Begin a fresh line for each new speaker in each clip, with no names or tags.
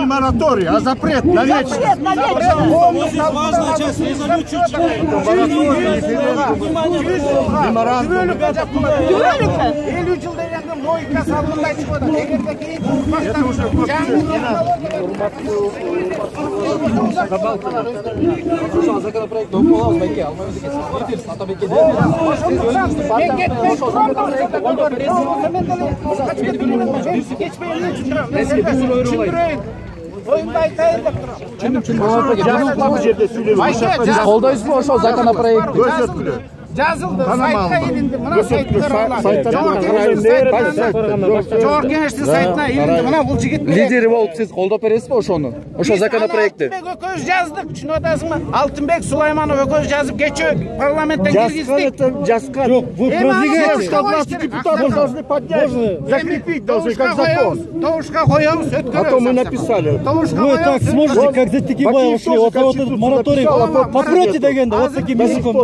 мораторий, а запрет на вечность.
Важная часть резолюции.
Колдойсузбу ошол законопроектти?
Жазылды, сайтқа елінді, мына Жогорку Кеңештин сайтына елінді, мына бұл жигит
Лидери болуп сиз колдоп бересизби ошону? Ошо законопроектти?
Алтынбек экөөбүз жаздык, түшүнүп атасыңбы? Алтынбек Сулайманов экөөбүз жазып кечөө парламенттен киргиздик.
Жок, вы депутаты должны поднять, закрепить должны как закон.
Добушка коебуз, өткөрөбүз.
А то мы написали.
Вы так сможете, как за Текибаева ушли, вот этот мораторий попрете дегенде, вот таким языком.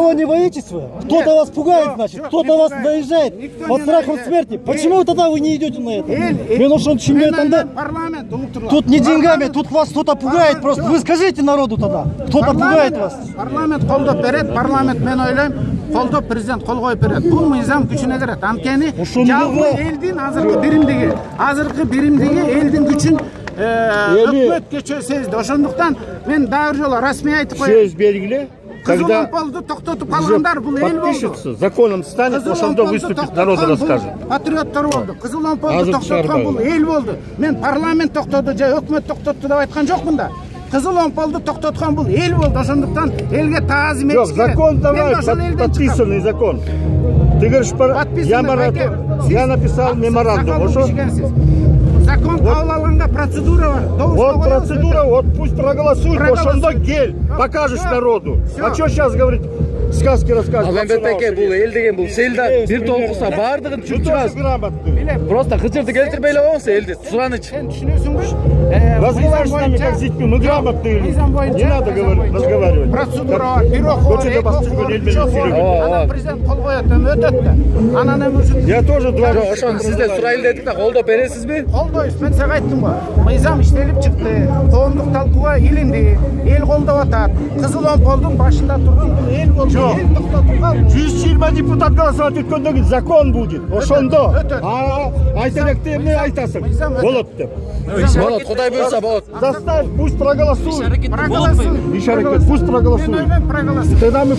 Никого не боитесь вы? Кто-то вас пугает, значит, кто-то вас наезжает под страхом смерти. Почему тогда вы не идете на это? Тут не деньгами, тут вас кто-то пугает просто. Вы скажите народу тогда, кто-то пугает вас.
Парламент колдоп берет, парламент мен ойлойм, колдоп президент кол коюп берет. Бул мыйзам күчүнө кирет. Анткени жалпы элдин азыркы биримдиги элдин күчүн өкмөт кечөө сезди. Ошондуктан мен дагы бир жолу расмий айтып коеюн.
Сөз белгиле.
Когда токтотуп калгандар бул эл болду.
Законом станет, ошондо выступит, народу расскажет.
Патриоттор болду. Кызыл лампалды токтоткон бул эл болду. Мен парламент токтоду же өкмөт токтотту деп айткан жокмун да. Кызыл лампалды токтоткон бул эл болду. Ошондуктан элге таазим этиш керек.
Закон давай, подписанный закон. Ты говоришь, я написал меморандум.
Закон кабыл алганга процедура бар.
Вот процедура, вот пусть проголосуют, ошондо кел, покажешь народу. А что сейчас говорить? Сказки рассказывать.
МБТК бул эл деген бул селда бир толкуса бардыгын түшүнөсүз. Просто кычырды келтирбей эле коңуз элди. Сураныч.
Сен түшүнөсүңбү?
Разговаривай с нами как с детьми, мы грамотные люди. Не надо разговаривать.
Процедура бар. Анан президент кол коет, өтөт да. Анан эми
я тоже два.
Ошону сизден сурайлы дедик да, колдоп бересизби?
Колдойбуз. Мен сага айттым го. Мыйзам иштелип чыкты. Коомдук талкууга илинди. Эл колдоп атат. Кызыл лампалдын башында турган бул эл болду.
120 депутат голосовать өткөндөн кийин закон будет. Ошондо. Айта электе эмне айтасың? Болот деп.
Болот, Кудай буйрса болот.
Заставь, пусть проголосуют.
Проголосуют.
Пусть проголосуют.
Проголосуют.
Тогда мы